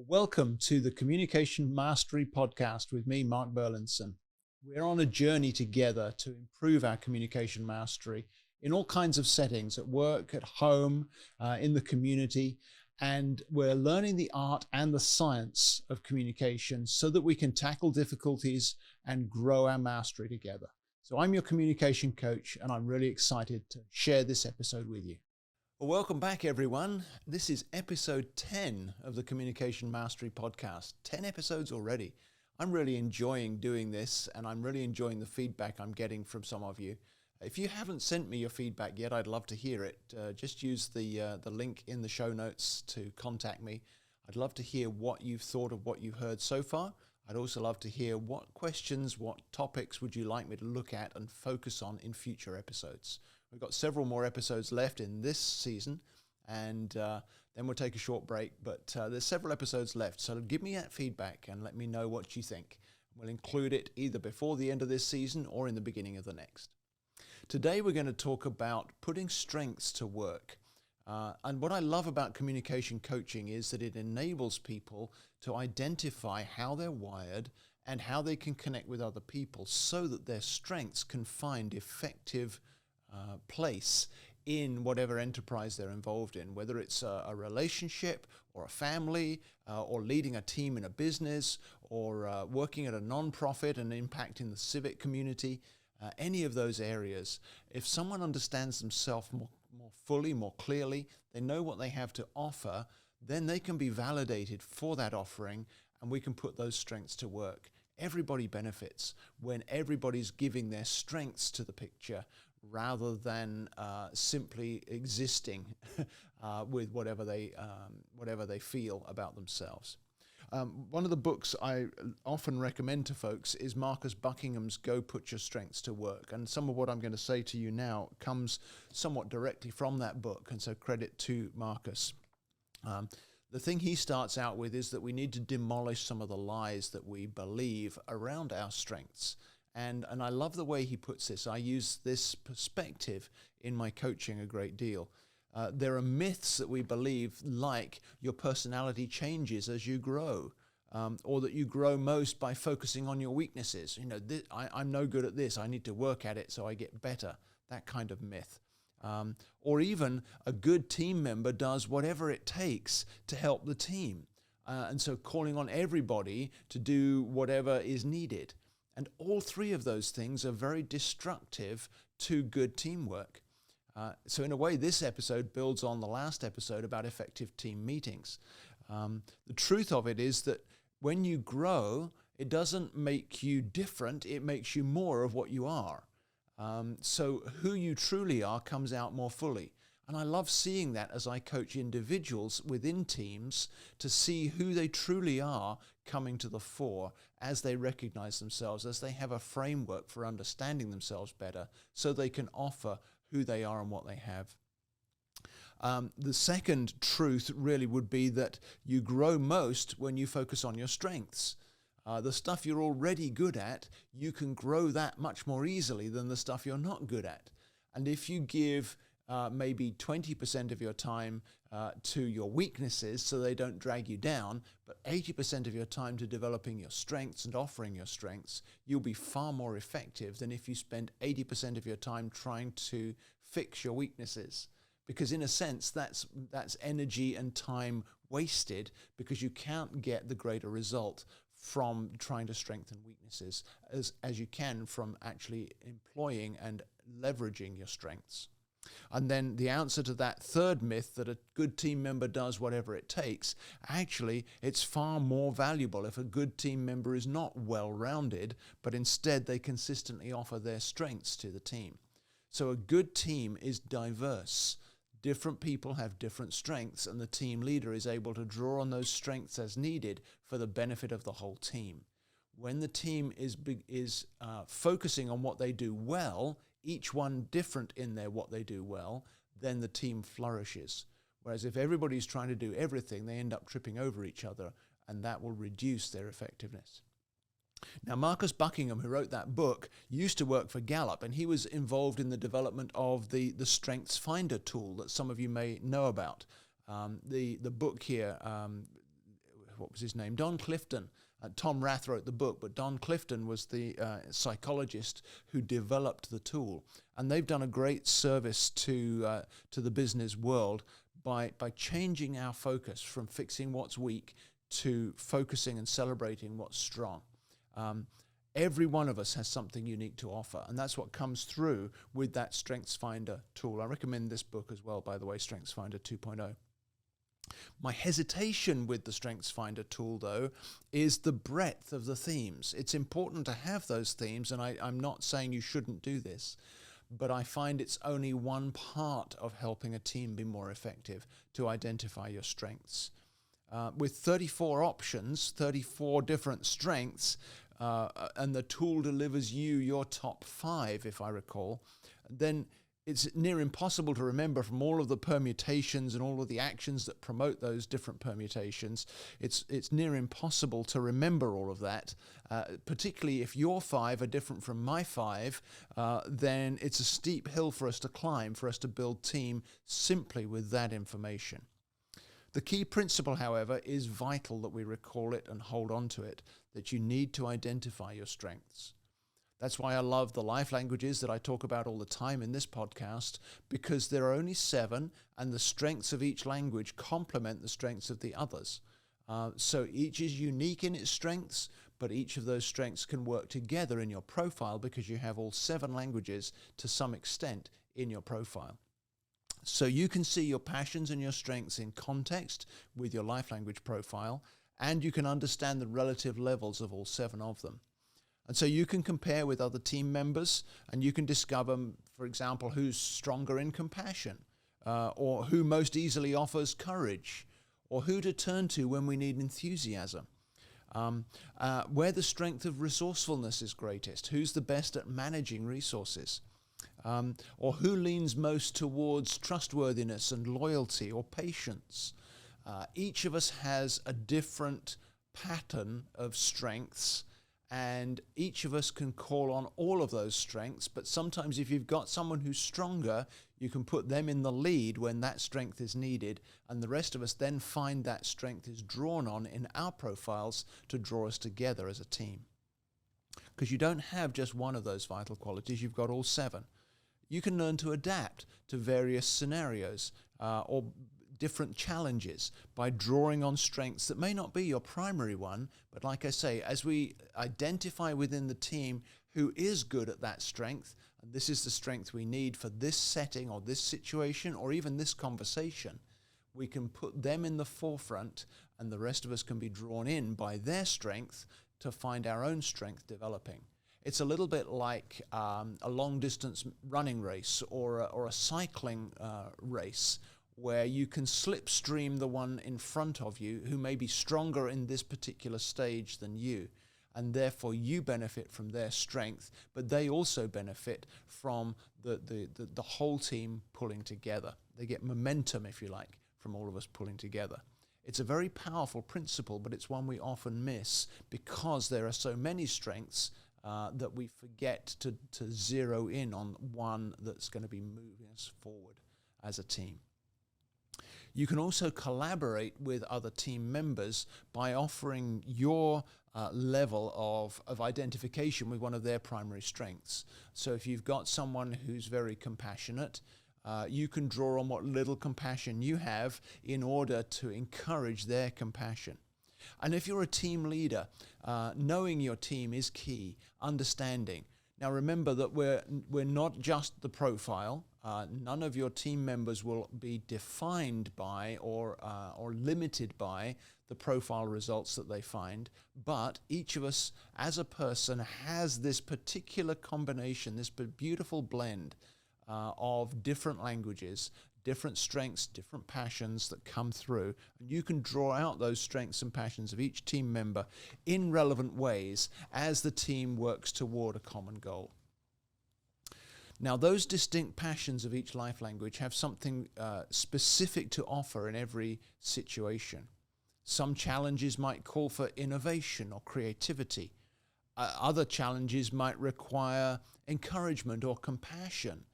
Welcome to the Communication Mastery Podcast with me, Mark Berlinson. We're on a journey together to improve our communication mastery in all kinds of settings, at work, at home, in the community, and we're learning the art and the science of communication so that we can tackle difficulties and grow our mastery together. So I'm your communication coach, and I'm really excited to share this episode with you. Well, welcome back, everyone. This is episode 10 of the Communication Mastery Podcast. 10 episodes already. I'm really enjoying doing this, and I'm really enjoying the feedback I'm getting from some of you. If you haven't sent me your feedback yet, I'd love to hear it. Just use the link in the show notes to contact me. I'd love to hear what you've thought of what you've heard so far. I'd also love to hear what questions, what topics would you like me to look at and focus on in future episodes. We've got several more episodes left in this season, and then we'll take a short break, but there's several episodes left, so give me that feedback and let me know what you think. We'll include it either before the end of this season or in the beginning of the next. Today we're going to talk about putting strengths to work. And what I love about communication coaching is that it enables people to identify how they're wired and how they can connect with other people so that their strengths can find effective place in whatever enterprise they're involved in, whether it's a relationship or a family or leading a team in a business or working at a non-profit and impacting the civic community, any of those areas. If someone understands themselves more fully, more clearly, they know what they have to offer, then they can be validated for that offering and we can put those strengths to work. Everybody benefits when everybody's giving their strengths to the picture rather than simply existing with whatever they feel about themselves. One of the books I often recommend to folks is Marcus Buckingham's Go Put Your Strengths to Work. And some of what I'm going to say to you now comes somewhat directly from that book, and so credit to Marcus. The thing he starts out with is that we need to demolish some of the lies that we believe around our strengths. And I love the way he puts this. I use this perspective in my coaching a great deal. There are myths that we believe, like your personality changes as you grow, or that you grow most by focusing on your weaknesses. You know, I'm no good at this. I need to work at it so I get better. That kind of myth. Or even a good team member does whatever it takes to help the team. And so calling on everybody to do whatever is needed. And all three of those things are very destructive to good teamwork. So in a way, this episode builds on the last episode about effective team meetings. The truth of it is that when you grow, it doesn't make you different, it makes you more of what you are. So who you truly are comes out more fully. And I love seeing that as I coach individuals within teams to see who they truly are coming to the fore as they recognize themselves, as they have a framework for understanding themselves better so they can offer who they are and what they have. The second truth really would be that you grow most when you focus on your strengths. The stuff you're already good at, you can grow that much more easily than the stuff you're not good at. And if you give maybe 20% of your time to your weaknesses so they don't drag you down, but 80% of your time to developing your strengths and offering your strengths, you'll be far more effective than if you spend 80% of your time trying to fix your weaknesses. Because in a sense, that's energy and time wasted because you can't get the greater result from trying to strengthen weaknesses as you can from actually employing and leveraging your strengths. And then the answer to that third myth that a good team member does whatever it takes, actually it's far more valuable if a good team member is not well-rounded, but instead they consistently offer their strengths to the team. So a good team is diverse. Different people have different strengths, and the team leader is able to draw on those strengths as needed for the benefit of the whole team. When the team is focusing on what they do well, each one different in their what they do well, then the team flourishes. Whereas if everybody's trying to do everything, they end up tripping over each other, and that will reduce their effectiveness. Now, Marcus Buckingham, who wrote that book, used to work for Gallup, and he was involved in the development of the Strengths Finder tool that some of you may know about. The book here, what was his name? Don Clifton. Tom Rath wrote the book, but Don Clifton was the psychologist who developed the tool. And they've done a great service to the business world by changing our focus from fixing what's weak to focusing and celebrating what's strong. Every one of us has something unique to offer, and that's what comes through with that StrengthsFinder tool. I recommend this book as well, by the way, StrengthsFinder 2.0. My hesitation with the StrengthsFinder tool, though, is the breadth of the themes. It's important to have those themes, and I'm not saying you shouldn't do this, but I find it's only one part of helping a team be more effective to identify your strengths. With 34 options, 34 different strengths, and the tool delivers you your top 5, if I recall, then it's near impossible to remember from all of the permutations and all of the actions that promote those different permutations. It's near impossible to remember all of that, particularly if your 5 are different from my 5, then it's a steep hill for us to climb, for us to build team simply with that information. The key principle, however, is vital that we recall it and hold on to it, that you need to identify your strengths. That's why I love the life languages that I talk about all the time in this podcast, because there are only 7, and the strengths of each language complement the strengths of the others. So each is unique in its strengths, but each of those strengths can work together in your profile because you have all 7 languages to some extent in your profile. So you can see your passions and your strengths in context with your life language profile, and you can understand the relative levels of all 7 of them. And so you can compare with other team members, and you can discover, for example, who's stronger in compassion, or who most easily offers courage, or who to turn to when we need enthusiasm. Where the strength of resourcefulness is greatest, who's the best at managing resources. Or who leans most towards trustworthiness and loyalty or patience. Each of us has a different pattern of strengths, and each of us can call on all of those strengths, but sometimes if you've got someone who's stronger, you can put them in the lead when that strength is needed, and the rest of us then find that strength is drawn on in our profiles to draw us together as a team. Because you don't have just one of those vital qualities, you've got all 7. You can learn to adapt to various scenarios or different challenges by drawing on strengths that may not be your primary one, but like I say, as we identify within the team who is good at that strength, and this is the strength we need for this setting or this situation or even this conversation, we can put them in the forefront, and the rest of us can be drawn in by their strength to find our own strength developing. It's a little bit like a long-distance running race or a cycling race, where you can slipstream the one in front of you who may be stronger in this particular stage than you, and therefore you benefit from their strength, but they also benefit from the whole team pulling together. They get momentum, if you like, from all of us pulling together. It's a very powerful principle, but it's one we often miss because there are so many strengths that we forget to zero in on one that's going to be moving us forward as a team. You can also collaborate with other team members by offering your level of identification with one of their primary strengths. So if you've got someone who's very compassionate, you can draw on what little compassion you have in order to encourage their compassion. And if you're a team leader, knowing your team is key, understanding. Now remember that we're not just the profile. None of your team members will be defined by or limited by the profile results that they find, but each of us as a person has this particular combination, this beautiful blend of different languages, different strengths, different passions that come through. And you can draw out those strengths and passions of each team member in relevant ways as the team works toward a common goal. Now, those distinct passions of each life language have something specific to offer in every situation. Some challenges might call for innovation or creativity. Other challenges might require encouragement or compassion.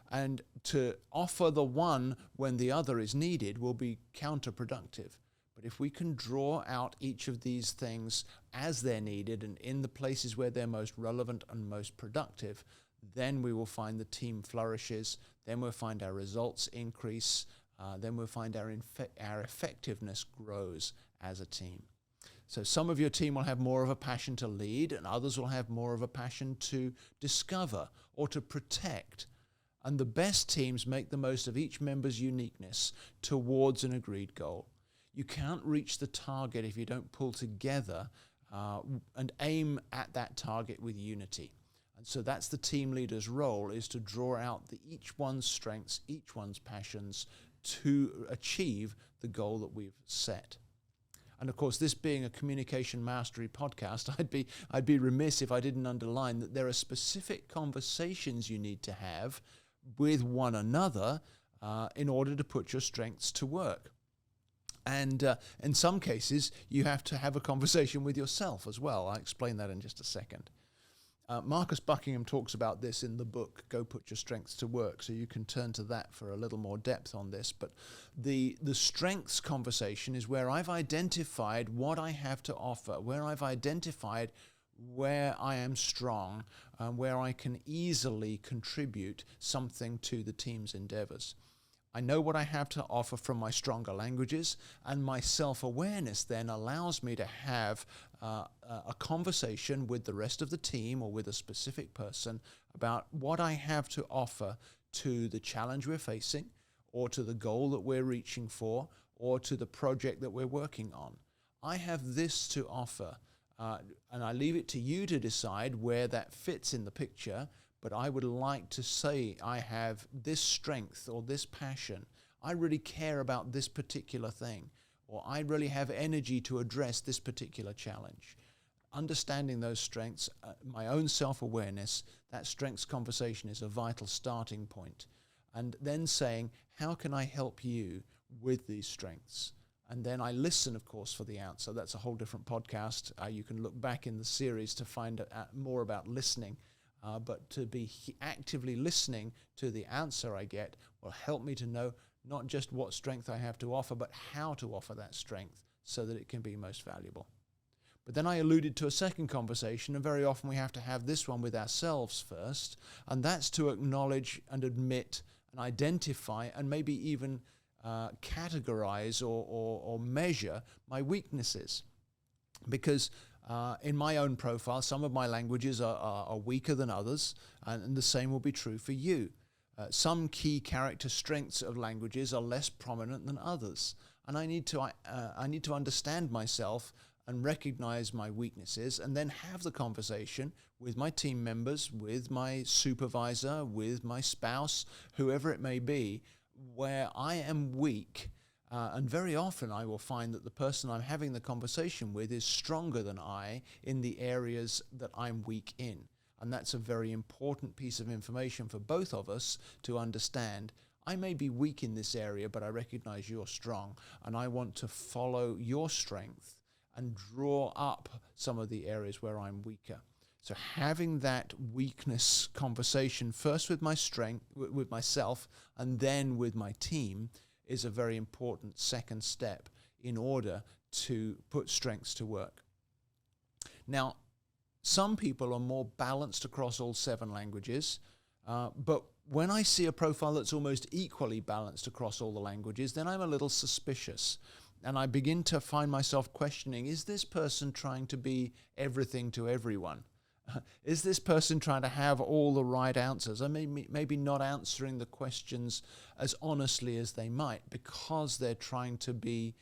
And to offer the one when the other is needed will be counterproductive. But if we can draw out each of these things as they're needed and in the places where they're most relevant and most productive, then we will find the team flourishes, then we'll find our results increase, then we'll find our effectiveness grows as a team. So some of your team will have more of a passion to lead, and others will have more of a passion to discover or to protect. And the best teams make the most of each member's uniqueness towards an agreed goal. You can't reach the target if you don't pull together and aim at that target with unity. And so that's the team leader's role, is to draw out each one's strengths, each one's passions to achieve the goal that we've set. And of course, this being a communication mastery podcast, I'd be remiss if I didn't underline that there are specific conversations you need to have with one another in order to put your strengths to work. And in some cases, you have to have a conversation with yourself as well. I'll explain that in just a second. Marcus Buckingham talks about this in the book, Go Put Your Strengths to Work, so you can turn to that for a little more depth on this. But the strengths conversation is where I've identified what I have to offer, where I've identified where I am strong, where I can easily contribute something to the team's endeavors. I know what I have to offer from my stronger languages, and my self-awareness then allows me to have a conversation with the rest of the team or with a specific person about what I have to offer to the challenge we're facing, or to the goal that we're reaching for, or to the project that we're working on. I have this to offer, and I leave it to you to decide where that fits in the picture. But I would like to say I have this strength or this passion. I really care about this particular thing, or I really have energy to address this particular challenge. Understanding those strengths, my own self-awareness, that strengths conversation is a vital starting point. And then saying, how can I help you with these strengths? And then I listen, of course, for the answer. That's a whole different podcast. You can look back in the series to find more about listening. But to be actively listening to the answer I get will help me to know not just what strength I have to offer, but how to offer that strength so that it can be most valuable. But then I alluded to a second conversation, and very often we have to have this one with ourselves first, and that's to acknowledge and admit and identify and maybe even categorize or measure my weaknesses. Because in my own profile, some of my languages are weaker than others, and the same will be true for you. Some key character strengths of languages are less prominent than others, and I need to understand myself and recognize my weaknesses, and then have the conversation with my team members, with my supervisor, with my spouse, whoever it may be, where I am weak. And very often I will find that the person I'm having the conversation with is stronger than I in the areas that I'm weak in. And that's a very important piece of information for both of us to understand. I may be weak in this area, but I recognize you're strong, and I want to follow your strength and draw up some of the areas where I'm weaker. So having that weakness conversation first with my strength, with myself, and then with my team is a very important second step in order to put strengths to work. Now, some people are more balanced across all 7 languages, but when I see a profile that's almost equally balanced across all the languages, then I'm a little suspicious. And I begin to find myself questioning, is this person trying to be everything to everyone? Is this person trying to have all the right answers? Or maybe not answering the questions as honestly as they might, because they're trying to be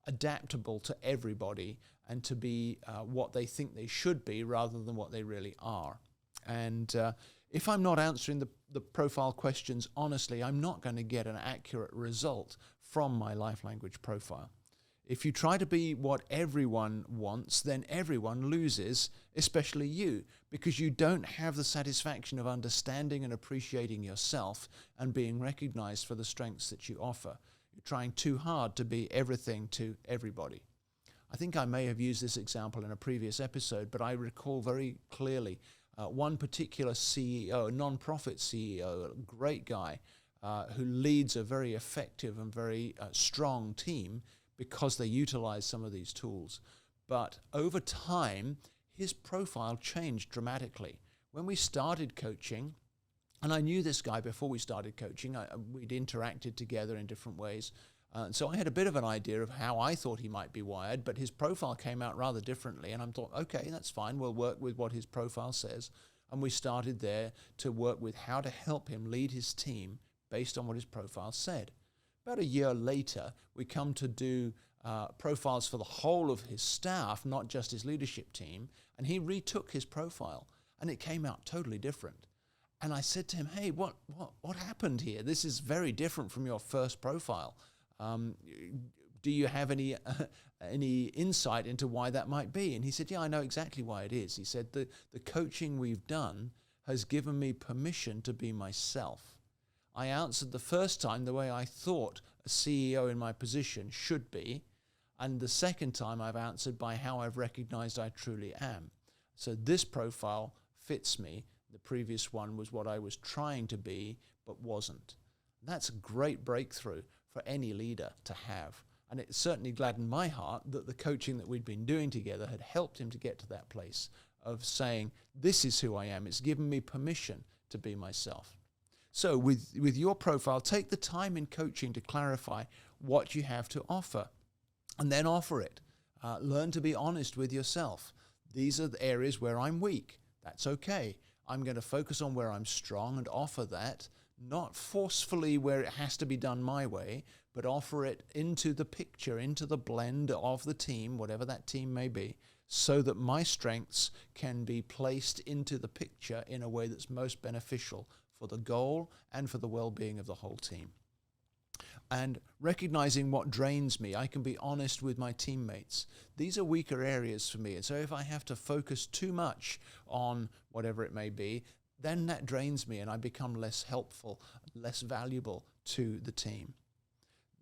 adaptable to everybody and to be what they think they should be rather than what they really are. And if I'm not answering the profile questions honestly, I'm not going to get an accurate result from my life language profile. If you try to be what everyone wants, then everyone loses, especially you, because you don't have the satisfaction of understanding and appreciating yourself and being recognized for the strengths that you offer. You're trying too hard to be everything to everybody. I think I may have used this example in a previous episode, but I recall very clearly one particular CEO, a non-profit CEO, a great guy who leads a very effective and very strong team, because they utilize some of these tools. But over time, his profile changed dramatically. When we started coaching, and I knew this guy before we started coaching, we'd interacted together in different ways. So I had a bit of an idea of how I thought he might be wired, but his profile came out rather differently. And I thought, okay, that's fine. We'll work with what his profile says. And we started there to work with how to help him lead his team based on what his profile said. About a year later, we come to do profiles for the whole of his staff, not just his leadership team. And he retook his profile, and it came out totally different. And I said to him, hey, what happened here? This is very different from your first profile. Do you have any insight into why that might be? And he said, yeah, I know exactly why it is. He said, the coaching we've done has given me permission to be myself. I answered the first time the way I thought a CEO in my position should be. And the second time I've answered by how I've recognized I truly am. So this profile fits me. The previous one was what I was trying to be, but wasn't. That's a great breakthrough for any leader to have. And it certainly gladdened my heart that the coaching that we'd been doing together had helped him to get to that place of saying, this is who I am. It's given me permission to be myself. So with your profile, take the time in coaching to clarify what you have to offer and then offer it. Learn to be honest with yourself. These are the areas where I'm weak. That's okay. I'm going to focus on where I'm strong and offer that, not forcefully where it has to be done my way, but offer it into the picture, into the blend of the team, whatever that team may be, so that my strengths can be placed into the picture in a way that's most beneficial for the goal and for the well-being of the whole team. And recognizing what drains me, I can be honest with my teammates. These are weaker areas for me. And so if I have to focus too much on whatever it may be, then that drains me and I become less helpful, less valuable to the team.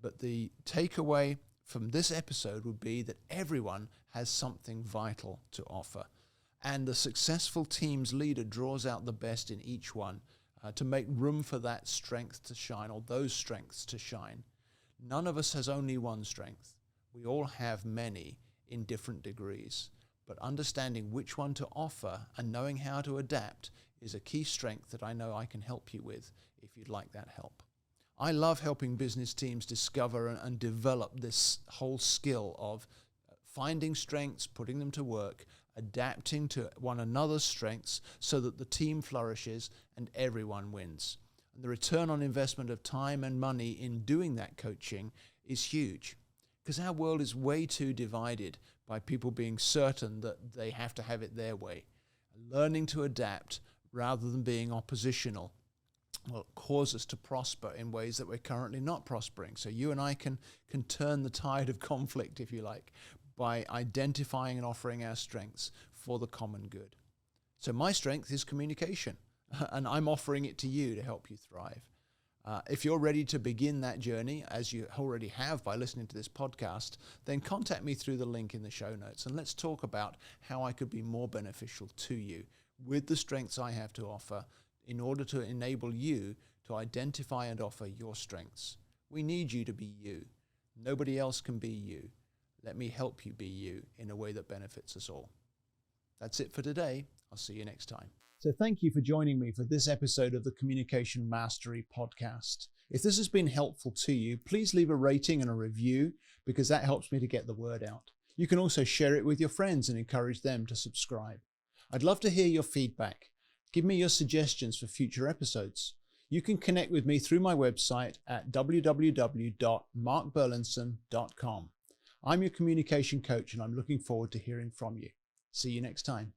But the takeaway from this episode would be that everyone has something vital to offer. And the successful team's leader draws out the best in each one to make room for that strength to shine, or those strengths to shine. None of us has only one strength. We all have many in different degrees. But understanding which one to offer and knowing how to adapt is a key strength that I know I can help you with if you'd like that help. I love helping business teams discover and develop this whole skill of finding strengths, putting them to work, adapting to one another's strengths so that the team flourishes and everyone wins. And the return on investment of time and money in doing that coaching is huge, because our world is way too divided by people being certain that they have to have it their way. Learning to adapt rather than being oppositional will cause us to prosper in ways that we're currently not prospering. So you and I can turn the tide of conflict, if you like, by identifying and offering our strengths for the common good. So my strength is communication, and I'm offering it to you to help you thrive. If you're ready to begin that journey, as you already have by listening to this podcast, then contact me through the link in the show notes, and let's talk about how I could be more beneficial to you with the strengths I have to offer in order to enable you to identify and offer your strengths. We need you to be you. Nobody else can be you. Let me help you be you in a way that benefits us all. That's it for today. I'll see you next time. So thank you for joining me for this episode of the Communication Mastery Podcast. If this has been helpful to you, please leave a rating and a review, because that helps me to get the word out. You can also share it with your friends and encourage them to subscribe. I'd love to hear your feedback. Give me your suggestions for future episodes. You can connect with me through my website at www.markburlinson.com. I'm your communication coach, and I'm looking forward to hearing from you. See you next time.